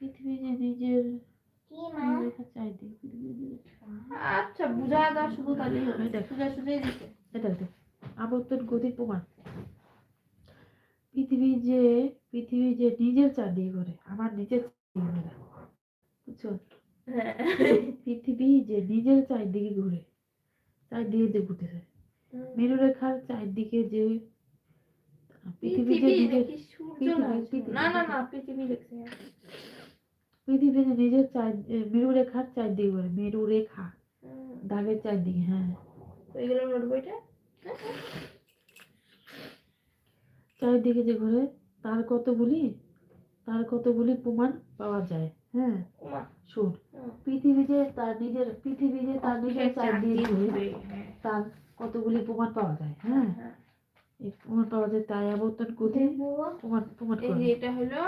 পৃথিবী যে নিজের রেখা চারিদিকে আচ্ছা বুঝা দাও শুধু তাহলেই হবে। সোজা সোজাই দিতে। এটা আবর্তন গতির প্রমাণ। পৃথিবী যে নিজের চারদিকে ঘোরে, আমার নিজের চারদিকে ঘোরে, বুঝছো? পৃথিবী যে নিজের চারদিকে ঘুরে, চারদিকে যে ঘুরতেছে, মেরুরেখার চারদিকে যে পৃথিবী যে নিজের পৃথিবী লিখছে। পৃথিবী যে নিজের মেরুরেখার চারদিকে ঘুরে, মেরুরেখা দাগের চারদিকে। হ্যাঁ, এগুলো নোট বইটা চারিদিকে যে ঘুরে তার কতগুলি প্রমাণ পাওয়া যায়। হ্যাঁ, শোন, পৃথিবী যে তার নিজের চারদিকে ঘুরে তার কতগুলি প্রমাণ পাওয়া যায়। হ্যাঁ, এই প্রমাণ পাওয়া যায়, তাই আবর্তন গতি প্রমাণ করো। এটা হলো